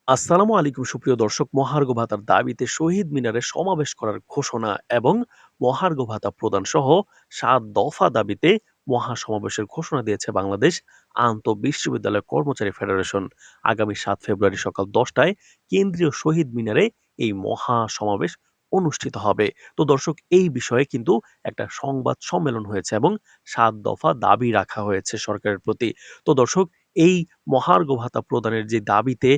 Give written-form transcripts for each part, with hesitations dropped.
আসসালামু আলাইকুম সুপ্রিয় দর্শক। মহার্ঘ ভাতার দাবিতে শহীদ মিনারে সমাবেশ করার ঘোষণা এবং মহার্ঘ ভাতা প্রদান সহ ৭ দফা দাবিতে মহাসমাবেশের ঘোষণা দিয়েছে বাংলাদেশ আন্তঃবিশ্ববিদ্যালয় কর্মচারী ফেডারেশন। আগামী ৭ ফেব্রুয়ারি সকাল ১০টায় কেন্দ্রীয় শহীদ মিনারে এই মহাসমাবেশ অনুষ্ঠিত হবে। তো দর্শক, এই বিষয়ে কিন্তু একটা সংবাদ সম্মেলন হয়েছে এবং ৭ দফা দাবি রাখা হয়েছে সরকারের প্রতি। তো দর্শক, এই মহার্ঘ ভাতা প্রদানের যে দাবিতে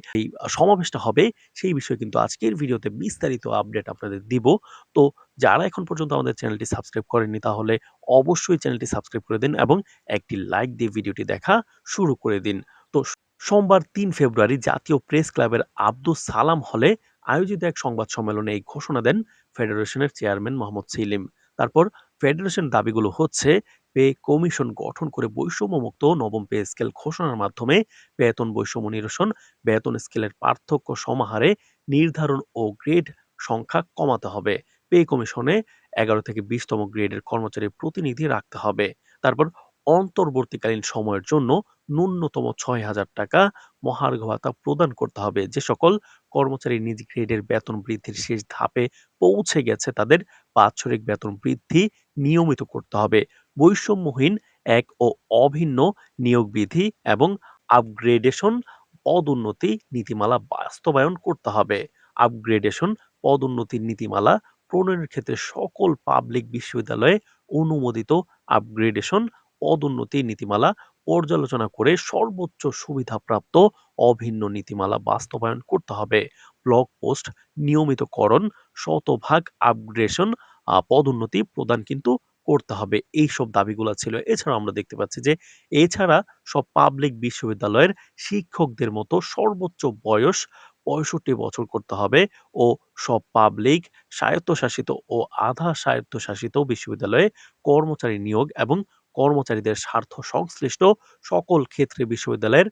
সমাবেশটা হবে, সেই বিষয়ে কিন্তু আজকের ভিডিওতে বিস্তারিত আপডেট আপনাদের দিব। তো যারা এখন পর্যন্ত আমাদের চ্যানেলটি সাবস্ক্রাইব করেননি, তাহলে অবশ্যই চ্যানেলটি সাবস্ক্রাইব করে দিন এবং একটি লাইক দিয়ে ভিডিওটি দেখা শুরু করে দিন। তো সোমবার ৩ ফেব্রুয়ারি জাতীয় প্রেস ক্লাবের আব্দুস সালাম হলে আয়োজিত এক সংবাদ সম্মেলনে এই ঘোষণা দেন ফেডারেশনের চেয়ারম্যান মোহাম্মদ সেলিম। তারপর ফেডারেশন দাবিগুলো হচ্ছে: পে কমিশন গঠন করে বৈষম্যমুক্ত নবম পে স্কেল ঘোষণার মাধ্যমে বেতন বৈষম্য নিরসন, বেতন স্কেলের পার্থক্য সমাহারে নির্ধারণ ও গ্রেড সংখ্যা কমাতে হবে। পে কমিশনে ১১ থেকে ২০তম গ্রেডের কর্মচারী প্রতিনিধি রাখতে হবে। তারপর অন্তর্বর্তীকালীন সময়ের জন্য ন্যূনতম ৬,০০০ টাকা মহার্ঘ ভাতা প্রদান করতে হবে। যে সকল কর্মচারী নিজ গ্রেডের বেতন বৃদ্ধির শেষ ধাপে পৌঁছে গেছে, তাদের বাৎসরিক বেতন বৃদ্ধি নিয়মিত করতে হবে। বৈষম্যহীন এক ও অভিন্ন নিয়োগ বিধি এবং আপগ্রেডেশন পদোন্নতি নীতিমালা বাস্তবায়ন করতে হবে। আপগ্রেডেশন পদোন্নতির নীতিমালা প্রণয়নের ক্ষেত্রে সকল পাবলিক বিশ্ববিদ্যালয়ে অনুমোদিত আপগ্রেডেশন পদোন্নতি নীতিমালা পর্যালোচনা করে সর্বোচ্চ সুবিধাপ্রাপ্ত অভিন্ন নীতিমালা বাস্তবায়ন করতে হবে। ব্লক পোস্ট নিয়মিতকরণ, শতভাগ আপগ্রেডেশন পদোন্নতি প্রদান কিন্তু করতে হবে। এইসব দাবিগুলা ছিল। এছাড়াও আমরা দেখতে পাচ্ছি যে এছাড়া সব পাবলিক বিশ্ববিদ্যালয়ের শিক্ষকদের মতো সর্বোচ্চ বয়স ৬৫ বছর করতে হবে ও সব পাবলিক, স্বায়ত্তশাসিত ও আধা স্বায়ত্তশাসিত বিশ্ববিদ্যালয়ে কর্মচারী নিয়োগ এবং কর্মচারীদের স্বার্থ সংশ্লিষ্ট সকল ক্ষেত্রে বিশ্ববিদ্যালয়ের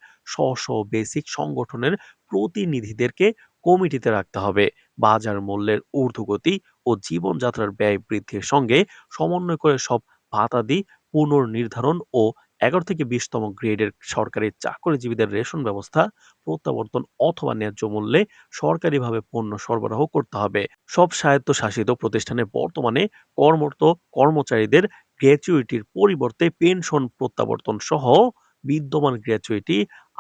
স্ব বেসিক সংগঠনের প্রতিনিধিদেরকে কমিটিতে রাখতে হবে। বাজার মূল্যের ঊর্ধ্বগতি ও জীবনযাত্রার ব্যয় বৃদ্ধির সঙ্গে সমন্বয় করে সব ভাতাদি পুনর্নির্ধারণ ও ১১ থেকে ২০তম গ্রেডের সরকারি চাকরিজীবীদের রেশন ব্যবস্থা প্রত্যাবর্তন অথবা ন্যায্য মূল্যে সরকারিভাবে পণ্য সরবরাহ করতে হবে। সব স্বায়ত্তশাসিত প্রতিষ্ঠানে বর্তমানে কর্মরত কর্মচারীদের গ্র্যাচুইটির পরিবর্তে পেনশন প্রত্যাবর্তন সহ বিদ্যমান গ্র্যাচুইটি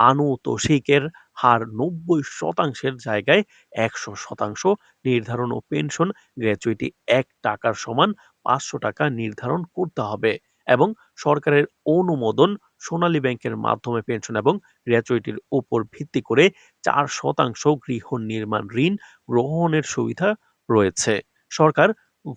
আনুতোষিকের হার ৯০% জায়গায় ১০০% নির্ধারণ ও পেনশন গ্র্যাচুইটি ১ টাকার সমান ৫০০ টাকা নির্ধারণ করতে হবে এবং সরকারের অনুমোদন সোনালী ব্যাংকের মাধ্যমে পেনশন এবং গ্র্যাচুইটির উপর ভিত্তি করে ৪% গৃহ নির্মাণ ঋণ গ্রহণের সুবিধা রয়েছে। সরকার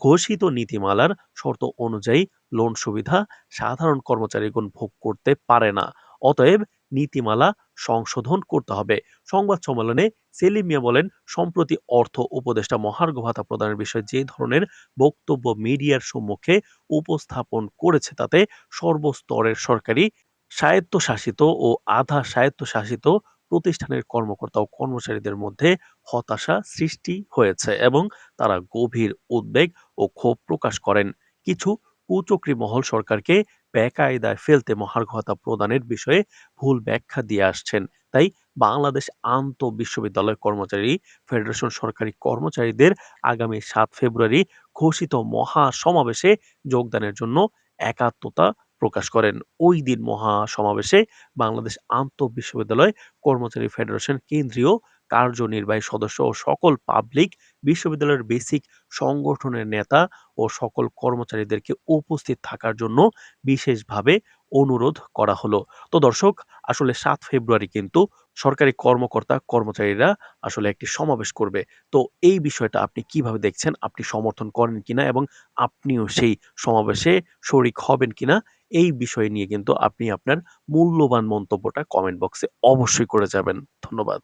ঘোষিত নীতিমালার শর্ত অনুযায়ী লোন সুবিধা সাধারণ কর্মচারীগণ ভোগ করতে পারে না। অতএব নীতিমালা সংশোধন করতে হবে। সংবাদ সম্মেলনে সেলিম মিয়া বলেন, সম্প্রতি অর্থ উপদেষ্টা মহার্ঘ ভাতা প্রদানের বিষয়ে যে ধরনের বক্তব্য মিডিয়ার সম্মুখে উপস্থাপন করেছে, তাতে সর্বস্তরের সরকারি, স্বায়ত্তশাসিত ও আধা স্বায়ত্তশাসিত প্রতিষ্ঠানের কর্মকর্তা ও কর্মচারীদের মধ্যে হতাশা সৃষ্টি হয়েছে এবং তারা গভীর উদ্বেগ ও ক্ষোভ প্রকাশ করেন। কিছু কুচক্রী মহল সরকারকে বেকায়দায় ফেলতে মহার্ঘ ভাতা প্রদানের বিষয়ে ভুল ব্যাখ্যা দিয়ে আসছেন। তাই বাংলাদেশ আন্তঃবিশ্ববিদ্যালয় কর্মচারী ফেডারেশন সরকারি কর্মচারীদের আগামী ৭ ফেব্রুয়ারি ঘোষিত মহাসমাবেশে যোগদানের জন্য একাত্মতা প্রকাশ করেন। ওই দিন মহাসমাবেশে বাংলাদেশ আন্তঃবিশ্ববিদ্যালয় কর্মচারী ফেডারেশন কেন্দ্রীয় কার্যনির্বাহী সদস্য ও সকল পাবলিক বিশ্ববিদ্যালয়ের বেসিক সংগঠনের নেতা ও সকল কর্মচারীদেরকে উপস্থিত থাকার জন্য বিশেষভাবে অনুরোধ করা হলো। তো দর্শক, আসলে ৭ ফেব্রুয়ারি কিন্তু সরকারি কর্মকর্তা কর্মচারীরা আসলে একটি সমাবেশ করবে। তো এই বিষয়টা আপনি কিভাবে দেখছেন? আপনি সমর্থন করেন কিনা এবং আপনিও সেই সমাবেশে শরিক হবেন কিনা? এই বিষয় নিয়ে কিন্তু আপনি আপনার মূল্যবান মন্তব্যটা কমেন্ট বক্সে অবশ্যই করে যাবেন। ধন্যবাদ।